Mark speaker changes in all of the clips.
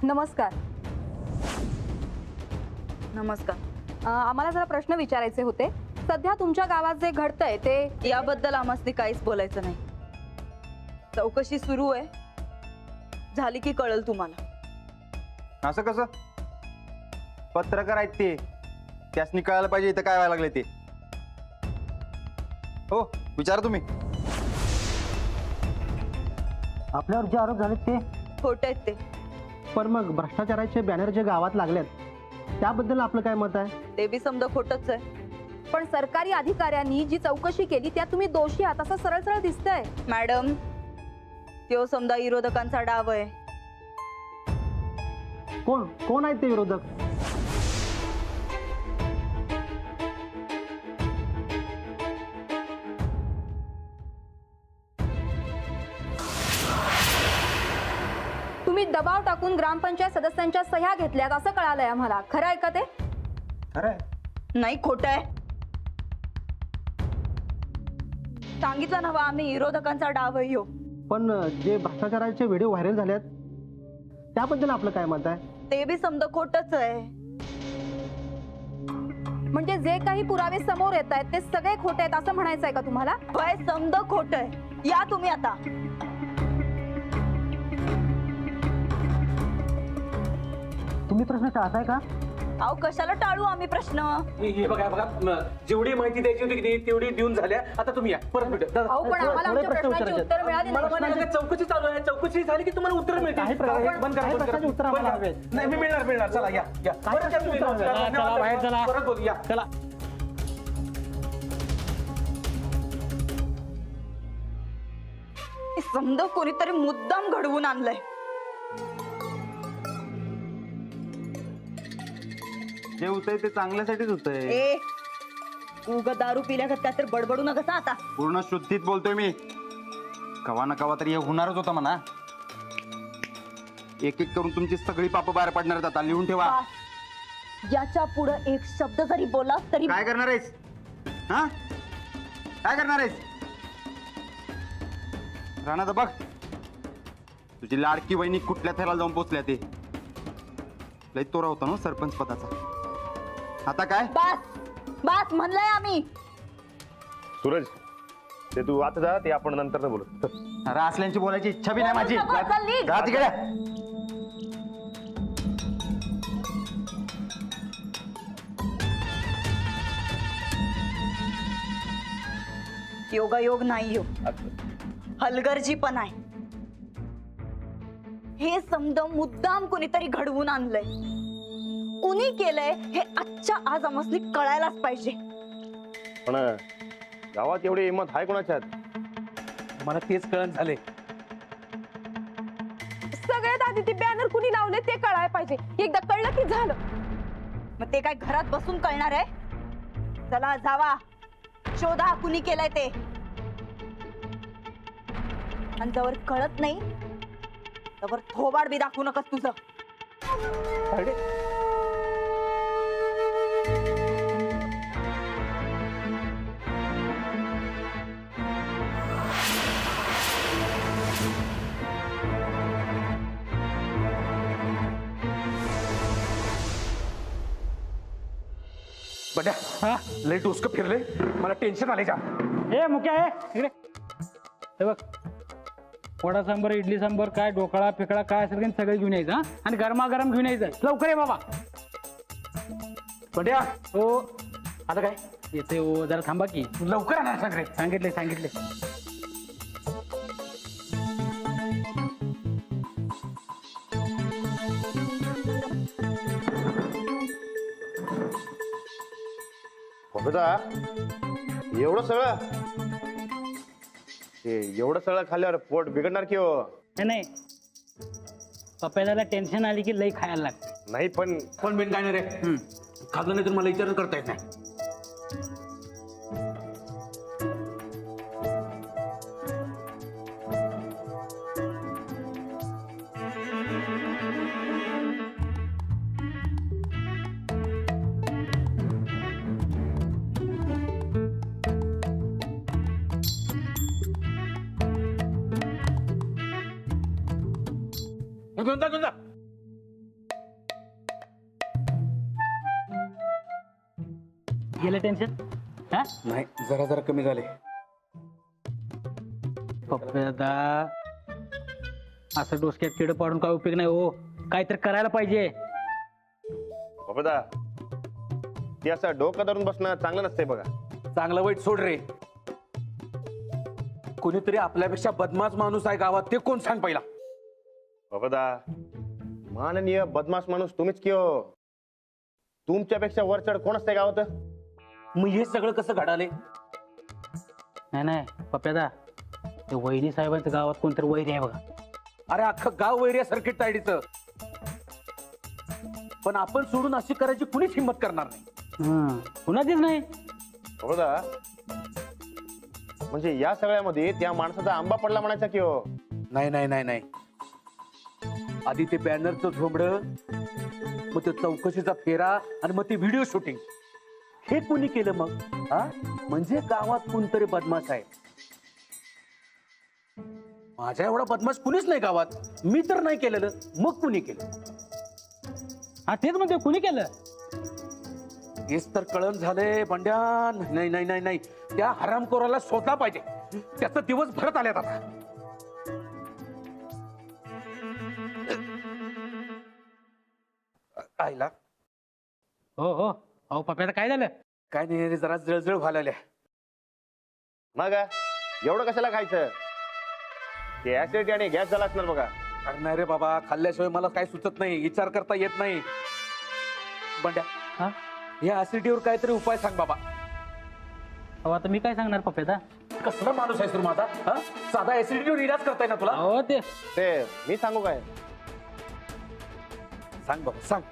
Speaker 1: नमस्कार.
Speaker 2: नमस्कार.
Speaker 1: आम्हाला जरा प्रश्न विचारायचे होते. सध्या तुमच्या गावात जे घडतंय ते
Speaker 2: याबद्दल आम्हाला काहीच बोलायचं नाही. चौकशी सुरू आहे, झाली की कळेल तुम्हाला.
Speaker 3: असं कसं? पत्रकार आहेत ते, त्यासनी कळायला पाहिजे इथं काय व्हायला लागले ते. हो, विचारा तुम्ही.
Speaker 4: आपल्यावर जे आरोप झालेत ते
Speaker 2: खोटे आहेत ते.
Speaker 4: पण मग भ्रष्टाचाराचे बॅनर जे गावात लागलेत त्याबद्दल आपलं काय मत आहे?
Speaker 2: ते बी समजा खोटच आहे.
Speaker 1: पण सरकारी अधिकाऱ्यांनी जी चौकशी केली त्यात तुम्ही दोषी आहात असं सरळ सरळ दिसतंय.
Speaker 2: मॅडम, तो समजा विरोधकांचा डाव आहे.
Speaker 4: कोण कोण आहेत ते विरोधक?
Speaker 1: तुम्ही दबाव टाकून ग्रामपंचायत सदस्यांच्या सह्या घेतल्यात असं कळालंय आम्हाला. खरं आहे का ते?
Speaker 3: अरे
Speaker 2: नाही, खोट आहे. सांगितलं ना आम्ही, विरोधकांचा डाव आहे ह्यो.
Speaker 4: पण जे भ्रष्टाचाराचे व्हिडिओ व्हायरल झालेत त्याबद्दल आपलं काय मत आहे?
Speaker 2: ते बी समजा खोटच आहे.
Speaker 1: म्हणजे जे काही पुरावे समोर येत आहेत ते सगळे खोटे आहेत असं म्हणायचं आहे का तुम्हाला?
Speaker 2: वय समजा खोट आहे. या तुम्ही आता.
Speaker 4: तुम्ही प्रश्न टाळताय का?
Speaker 2: अहो, कशाला टाळू आम्ही प्रश्न?
Speaker 5: हे बघा बघा, जेवढी माहिती द्यायची होती की नाही तेवढी देऊन झाल्या. आता तुम्ही या परत भेटू.
Speaker 1: अहो, पण आम्हाला आमच्या प्रश्नांची उत्तर मिळाली नाही.
Speaker 5: मला चौकशी चालू आहे, चौकशी झाली की तुम्हाला उत्तर मिळतील.
Speaker 4: काही
Speaker 5: बंद करा, बंद
Speaker 4: प्रश्नाची उत्तर आम्हाला
Speaker 5: करा.
Speaker 4: हवेत.
Speaker 5: नाही, मी मिळणार. चला या या. परत या तुम्ही.
Speaker 4: चला, बाहेर चला.
Speaker 5: परत बोलू या.
Speaker 4: चला.
Speaker 2: समजा कोणीतरी मुद्दाम घडवून आणलंय.
Speaker 3: जे होतंय ते चांगल्यासाठीच होतंय.
Speaker 2: ए, उग दारू पिल्या का तर बडबडू नका आता.
Speaker 3: पूर्ण शुद्धीत बोलतोय मी. कवा ना कवा तरी हे होणारच होता म्हणा. एक एक करून तुमची सगळी पापं बाहेर पडणार आहेत. आता लिहून ठेवा.
Speaker 2: याच्या पुढे एक शब्द जरी बोला तरी
Speaker 3: काय करणार आहेस? हा, काय करणार आहेस? राणा बघ, तुझी लाडकी वहिनी कुठल्या थराला जाऊन पोचल्या ते. लई तोरा होता ना सरपंच पदाचा. आता काय?
Speaker 2: बस म्हणलंय आम्ही.
Speaker 6: सूरज, ते तू आता जा, ते आपण नंतर बोलू.
Speaker 3: अरे असल्यांची बोलायची इच्छा बी नाही माझी.
Speaker 2: बोलू नका, चल निघ.
Speaker 3: जा तिकडे.
Speaker 2: योगायोग नाही, हलगर्जी पण आहे. हे समज मुद्दाम कोणीतरी घडवून आणलंय. कुणी केलंय हे आजच्या आज आम्हाला कळायलाच पाहिजे.
Speaker 6: पण गावात एवढी हिंमत आहे कोणाच्यात?
Speaker 5: मला तेच कळण झाले.
Speaker 1: सगळ्यात आधी ते बॅनर कुणी लावले ते कळायला पाहिजे. एकदा कळलं की झालं.
Speaker 2: मग ते काय घरात बसून कळणार आहे? चला जावा, शोधा कुणी केलंय ते. आणि जवळ कळत नाही तवर थोबाड बी दाखवू नकस तुझं.
Speaker 5: बड्या, हा लय डोसकं फिरले, मला टेन्शन आले जा.
Speaker 7: ए मुख्य आहे इकडे. हे बघ, वडा सांबर, इडली सांबर, काय ढोकळा फेकळा काय असेल की सगळं घेऊन यायचं. हा, आणि गरमागरम घेऊन यायचं. लवकर ये बाबा.
Speaker 5: बड्या,
Speaker 7: हो
Speaker 5: आता काय
Speaker 7: येते. हो जरा थांबा की.
Speaker 5: लवकर आणा सगळे.
Speaker 7: सांगितले.
Speaker 6: बघा, एवढं सगळं एवढं सगळं खाल्ल्यावर पोट बिघडणार की हो?
Speaker 7: नाही पप्प्याला टेन्शन आली की लई खायला लागते.
Speaker 6: नाही पण
Speaker 5: पण बिन काय नाही रे. खाल्लं नाही तर मला विचार करता येत नाही. घेऊन जा.
Speaker 7: गेलं टेन्शन हा
Speaker 5: नाही जरा जरा कमी झाले.
Speaker 7: पप्प्यादा असं डोसक्यात किड पाडून काय उपयोग नाही हो, काहीतरी करायला पाहिजे.
Speaker 6: बाबा ते असं डोकं धरून बसणं चांगलं नसतंय बघा.
Speaker 5: चांगलं वाईट सोड रे. कोणीतरी आपल्यापेक्षा बदमाश माणूस आहे गावात, ते कोण सांग पहिला.
Speaker 6: बाबा माननीय बदमाश माणूस तुम्हीच की हो. तुमच्यापेक्षा वरचढ कोण असतंय गावात?
Speaker 5: मग हे सगळं कसं घडाले?
Speaker 7: नाही नाही पप्प्यादा, ते वहिनी साहेबांच्या गावात कोणतरी वैरी आहे बघा.
Speaker 5: अरे अख्खं गाव वैर्या सर्किट तायडीचं. पण आपण सोडून अशी करायची कुणीच हिंमत करणार नाही.
Speaker 7: कुणाचीच नाही.
Speaker 6: बाबा म्हणजे या सगळ्यामध्ये त्या माणसाचा आंबा पडला म्हणायचा की हो.
Speaker 5: नाही नाही नाही नाही. आधी ते बॅनरचं झोंबड, मग ते चौकशीचा फेरा, आणि मग ते व्हिडिओ शूटिंग, हे कुणी केलं मग? हा म्हणजे गावात कोणतरी बदमाश आहे. माझ्या एवढा बदमाश कुणीच नाही गावात. मी तर नाही केलेलं, मग कुणी केलं?
Speaker 7: हा तेच म्हणते, कुणी केलं?
Speaker 5: हेच तर कळण झालंय बंड्यान. नाही नाही नाही नाही, त्या हरामखोराला शोधला पाहिजे. त्याचा दिवस भरत आल्यात आता. आईला
Speaker 7: हो हो अहो पप्प्यादा काय झालं?
Speaker 5: काय नाही रे, जरा जळजळ व्हायला.
Speaker 6: मग एवढं कशाला खायचं? ते ऍसिडिटी आणि गॅस झाला असणार बघा.
Speaker 5: अरे नाही रे बाबा, खाल्ल्याशिवाय मला काय सुचत नाही, विचार करता येत नाही. बंड्या,
Speaker 7: हा
Speaker 5: या ऍसिडिटीवर काहीतरी उपाय सांग बाबा.
Speaker 7: अहो आता मी काय सांगणार पप्प्यादा?
Speaker 5: कसला माणूस आहेस तू माझा? हा साधा ऍसिडिटीवर इलाज करताय ना तुला?
Speaker 7: हो ते
Speaker 6: ते मी सांगू काय?
Speaker 5: सांग बाबा सांग.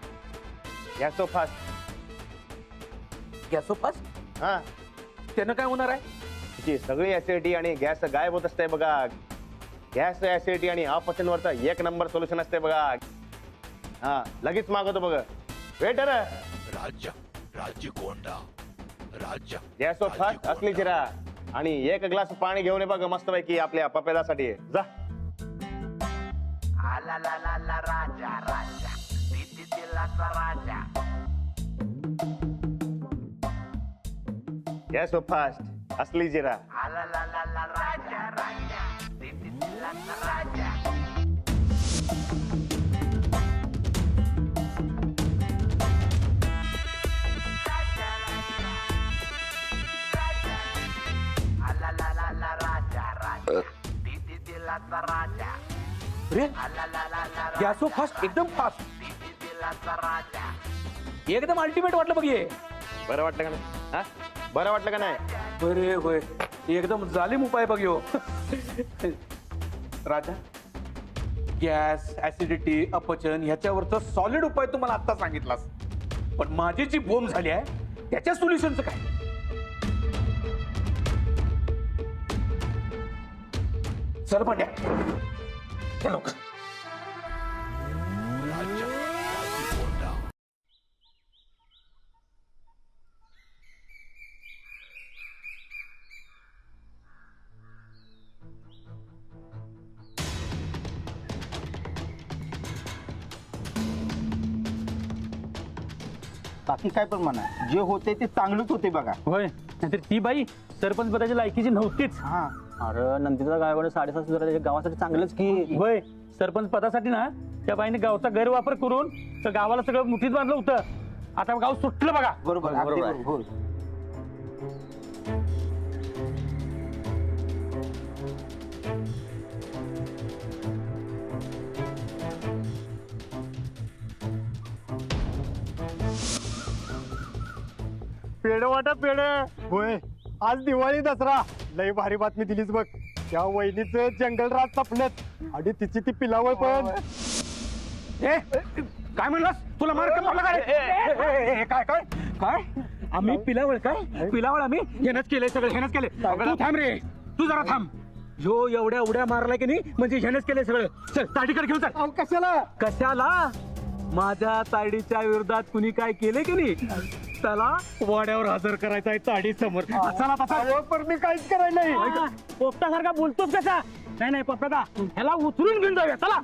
Speaker 6: गॅसो फास्ट.
Speaker 5: गॅसोपास?
Speaker 6: हा
Speaker 5: त्यानं काय होणार आहे?
Speaker 6: ती सगळी ऍसिडिटी आणि गॅस गायब होत असते बघा. गॅस ऍसिडिटी आणि अपचनवरचा एक नंबर सोल्युशन असते बघा. हा लगेच मागवतो बघ. वेटर गॅसो फास्ट असली जिरा आणि एक ग्लास पाणी घेऊन ये बघ मस्त पैकी आपल्या पपेदासाठी. जा. गॅसो फास्ट असली जिरा.
Speaker 5: रे गॅसो फास्ट, एकदम फास्ट, एकदम अल्टिमेट वाटलं बघ हे.
Speaker 6: बरं वाटलं का नाही? हा बरं वाटलं का नाही?
Speaker 5: बरे होय, एकदम जालिम उपाय बघ ह्यो. राजा, गॅस, ऍसिडिटी, अपचन ह्याच्यावरचा सॉलिड उपाय तुम्हाला आता सांगितलास, पण माझी जी बोंब झाली आहे त्याच्या सोल्युशनचं काय? चल पांड्या, चल लवकर.
Speaker 4: बाकी काय पण म्हणा, जे होते ते चांगलंच होते बघा.
Speaker 7: होय, नाहीतर ती बाई सरपंच पदाची लायकीची नव्हतीच.
Speaker 4: हा
Speaker 8: अरे नंदीचा गायवाडे 7,500 गावासाठी चांगलंच की.
Speaker 7: होय, सरपंच पदासाठी ना त्या बाईने गावचा गैरवापर करून तर गावाला सगळं मुठीत बांधलं होतं. आता गाव सुटलं बघा.
Speaker 4: बरोबर अगदी
Speaker 8: बरोबर आहे.
Speaker 4: बरोबर.
Speaker 9: पेढ वाटा पेढ. होय, आज दिवाळी दसरा. लय भारी बातमी दिलीच बघ. त्या वहिनीचं जंगलराज तपल्यात आणि तिची ती पिलावळ पण.
Speaker 7: ए, काय म्हणलास? तुला मार का पडला का रे? काय काय काय आम्ही पिलावळ? काय पिलावळ? आम्ही हेनच केलंय सगळं, हेनच केलंय. तू थांब रे, तू जरा थांब. ह्यो एवढ्या उड्या मारलाय की नाही, म्हणजे हेनच केलंय सगळं. चल ताडीकडे घेऊन चल.
Speaker 9: अहो कशाला?
Speaker 7: कशाला? माझ्या ताडीच्या विरोधात कुणी काय केले की नाही, त्याला वाड्यावर हजर करायचा आहे ताडी समोर. चला बसा.
Speaker 9: अहो, पण मी काहीच करायला नाही.
Speaker 7: पोपटासारखा बोलतोस कसा? नाही नाही पप्पादा, ह्याला उचलून घेऊन जाऊया. चला.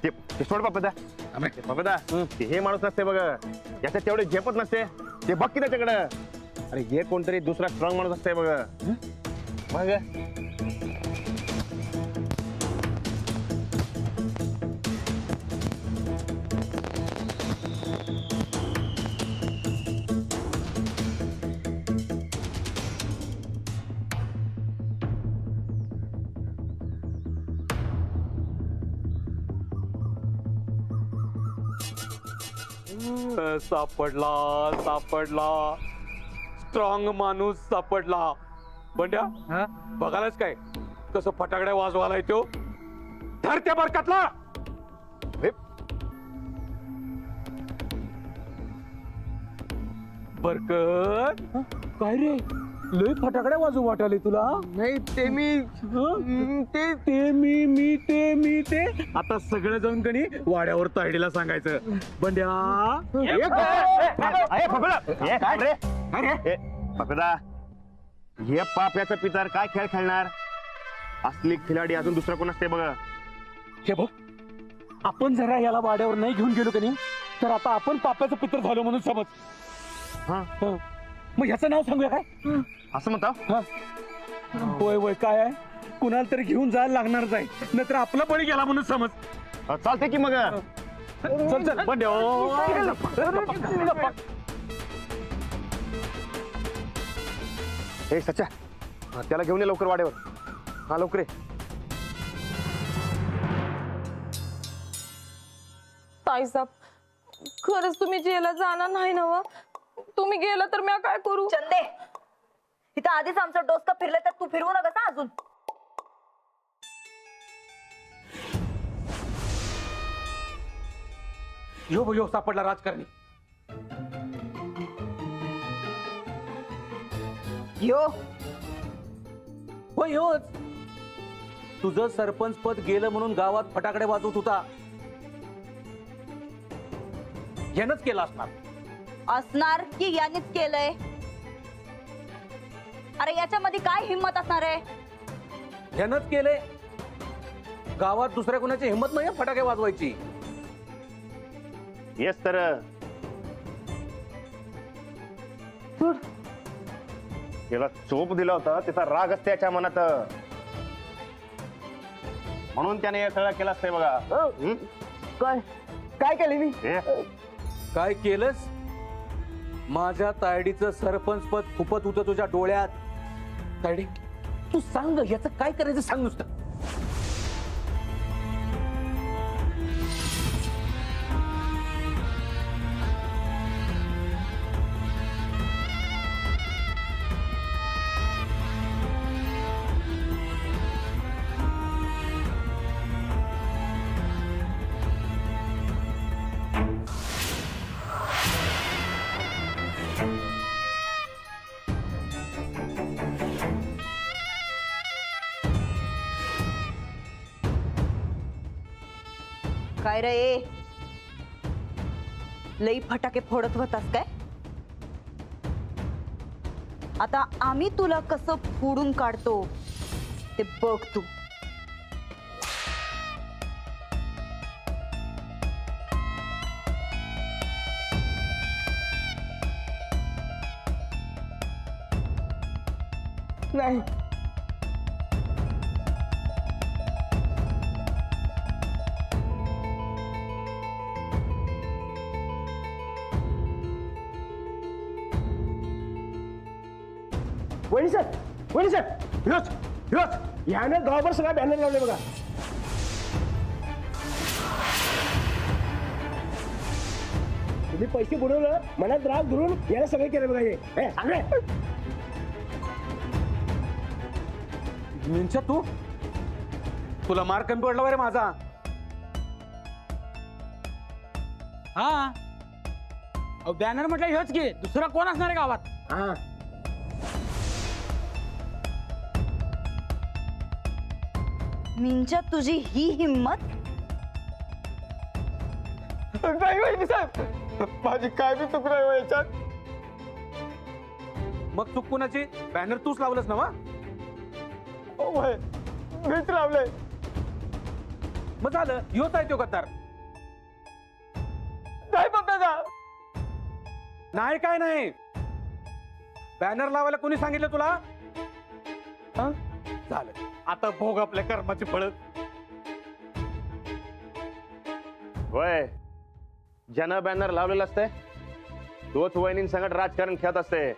Speaker 6: ते सोड पपेदा. पपेदा हे माणूस नसते बघ, याच्यात तेवढे झेपत नसते. ते बघ की त्याच्याकडं. अरे हे कोणतरी दुसरा स्ट्रॉंग माणूस असतंय बघ. बघ
Speaker 5: सापडला सापडला स्ट्रॉंग माणूस सापडला. बंड्या बघायलाच काय कसं फटाकड्या वाजवायला येतो. धर त्या बरकातला. बरकत काय रे लय फटाकड्या वाजू वाटाले तुला.
Speaker 9: नाही ते मी
Speaker 5: ते आता सगळं जाऊन कणी वाड्यावर तायडीला सांगायचं. बंड्या
Speaker 6: फकदा हे पाप्याचं पितर काय खेळ खेळणार. असली खिलाडी अजून दुसरा कोण असते बघ.
Speaker 5: हे बघ आपण जरा याला वाड्यावर नाही घेऊन गेलो कणी तर आता आपण पाप्याचं पितर झालो म्हणून समज.
Speaker 6: हा
Speaker 5: मग ह्याचं नाव सांगूया काय.
Speaker 6: असं म्हणता.
Speaker 5: होय होय काय आहे कुणाला तरी घेऊन जायला लागणारच आहे नाहीतर आपला बळी गेला म्हणून समज.
Speaker 6: चालते की मग.
Speaker 5: चल चल बंड्या
Speaker 6: हे सच्चा त्याला घेऊन ये लवकर वाड्यावर. हा लवकर ये.
Speaker 2: ताईसाहेब खरंच तुम्ही जेला जाणार नाही ना. तुम्ही गेला तर मी काय करू.
Speaker 10: चंदे इथं आधीच आमचं डोसकं फिरलं तर तू फिरवू नका ना अजून.
Speaker 5: यो सापडला राजकारणी.
Speaker 10: यो
Speaker 5: होय योच. तुझं सरपंच पद गेलं म्हणून गावात फटाकडे वाजवत होता. यानंच केलं
Speaker 10: असणार की यानेच केलंय. अरे याच्यामध्ये काय हिंमत असणार आहे.
Speaker 5: यानंच केले. गावात दुसऱ्या कोणाची हिंमत नाही फटाके वाजवायची.
Speaker 6: येस तर त्याला चोप दिला होता त्याचा राग असते त्याच्या मनात म्हणून त्याने हे सगळं केलं असतंय बघा.
Speaker 9: काय केलं मी.
Speaker 5: काय केलंस. माझ्या तायडीचं सरपंच पद फुपत होतं तुझ्या डोळ्यात. तायडी तू सांग याचं काय करायचं सांग नुसतं.
Speaker 10: काय रे लई फटाके फोडत होतास काय. आता आम्ही तुला कसं फोडून काढतो ते बघ तू.
Speaker 9: नाही वहिनी सर हिरोज ह्यानं गावभर सगळा बॅनर लावले बघा. तुम्ही पैसे बुडवलं मनात राग धरून याला सगळे केलं बघा. हे सगळे
Speaker 5: मिंच्या तू तुला मार कमी पडला रे माझा.
Speaker 7: हा बॅनर म्हटलं हेच घे दुसरा कोण असणार आहे गावात.
Speaker 9: हा
Speaker 10: मिंच्या तुझी ही हिम्मत.
Speaker 9: नाही वहिनी साहेब माझी काय बी चूक नाही याच्यात.
Speaker 5: मग चूक कुणाची. बॅनर तूच लावलंस ना.
Speaker 9: मीच लावलंय.
Speaker 5: मग झालं योच आहे तो गद्दार.
Speaker 9: नाही पप्पा
Speaker 7: नाही काय नाही. बॅनर लावायला कोणी सांगितलं तुला? हं? झालं, आता भोग आपल्या कर्माची फळ.
Speaker 6: होय, ज्यानं बॅनर लावलेलं असतंय तोच वहिनींसंगत राजकारण खेळत असते.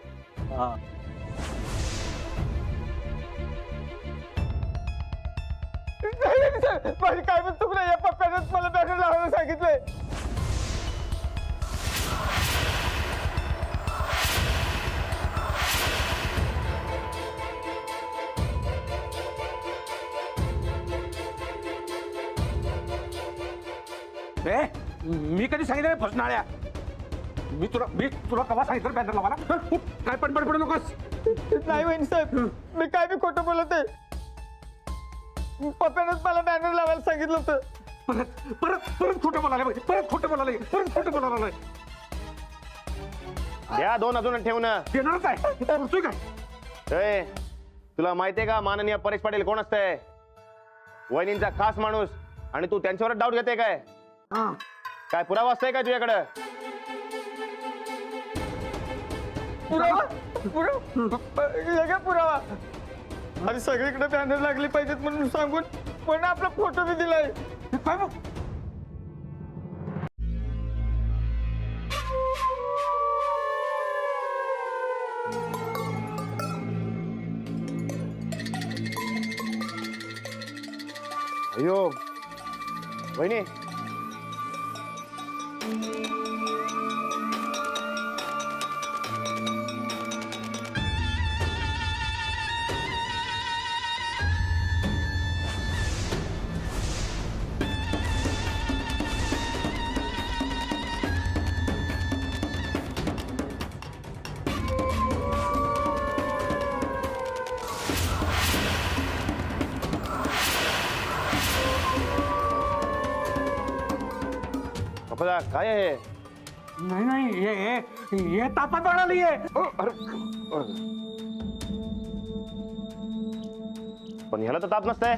Speaker 9: माझी काय पण चूक नाही, या पप्प्यानेच मला बॅनर लावायला सांगितलंय.
Speaker 7: मी कधी सांगितलं फसणाऱ्या? मी तुला कवा सांगितलं बॅनर लावायला? हं? काय पण बडबडू नकोस.
Speaker 9: नाही वहिनी साहेब, मी काय बी खोटं बोलत आहे. पप्प्यानेच मला बॅनर लावायला सांगितलं होतं.
Speaker 7: परत परत परत खोटं बोलायला पाहिजे. परत खोटं बोलायला.
Speaker 6: द्या 2 अजून ठेवणं.
Speaker 7: देणारच आहे. करतोय काय?
Speaker 6: तुला माहितीये का माननीय परेश पाटील कोण असतंय? वहिनींचा खास माणूस. आणि तू त्यांच्यावरच डाऊट घेते काय? काय पुरावा असतंय काय तुझ्याकडं?
Speaker 9: पुरावा आणि सगळीकडे बॅनर लागले पाहिजेत म्हणून सांगून पण आपला फोटो बी दिलाय.
Speaker 7: काय मग?
Speaker 6: अयो वहिनी, काय आहे?
Speaker 7: नाही हे तापात वाढाली आहे.
Speaker 6: पण ह्याला तर ताप नसतंय.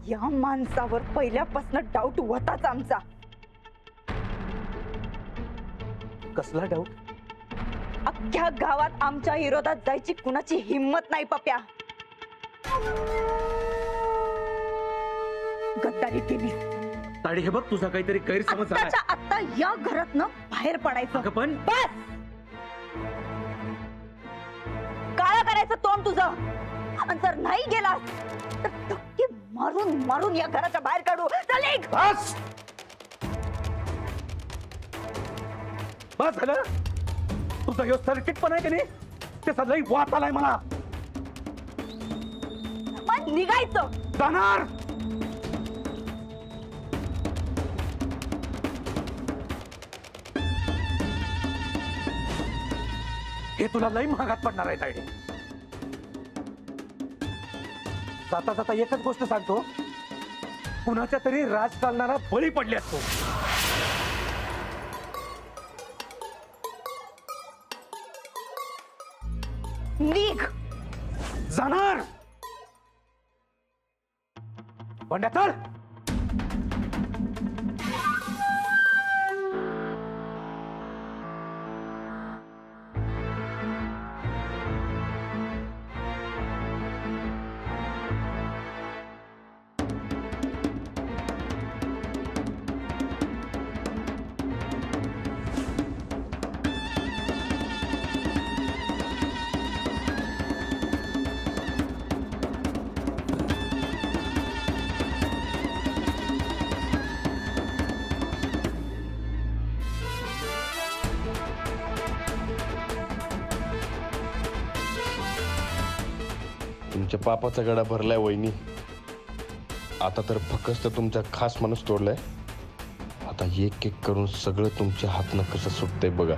Speaker 10: या माणसावर पहिल्यापासून डाऊट होताच आमचा.
Speaker 5: कसला डाऊट?
Speaker 10: अख्ख्या गावात आमच्या विरोधात जायची कुणाची हिम्मत नाही पप्या. गद्दारी केली.
Speaker 5: ताडी हे बघ, तुझा काहीतरी गैरसमज झालाय.
Speaker 10: आत्ताच्या आत्ता या घरातनं बाहेर पडायचं.
Speaker 5: अगं पण
Speaker 10: बस काळा करायचं तोंड तुझं. आणि जर नाही गेलास तर धक्के मारून मारून या घराच्या बाहेर काढू. चल निघ.
Speaker 5: बस बस झालं. तुझा ह्यो सर्किट पण आहे की नाही, त्याचा लई वाट आलाय मला.
Speaker 10: मग निघायचं.
Speaker 5: जाणार. हे तुला लई महागात पडणार आहे तायडे. जाता जाता एकच गोष्ट सांगतो, कुणाच्या तरी राजकारणाला बळी पडल्यास तो.
Speaker 10: निघ.
Speaker 5: जाणार. बंड्या चल.
Speaker 11: तुमच्या पापाचा गडा भरलाय वहिनी. आता तर फक्त तुमचा खास माणूस तोडलाय. आता एक एक करून सगळं तुमच्या हातनं कसं सुटतंय बघा.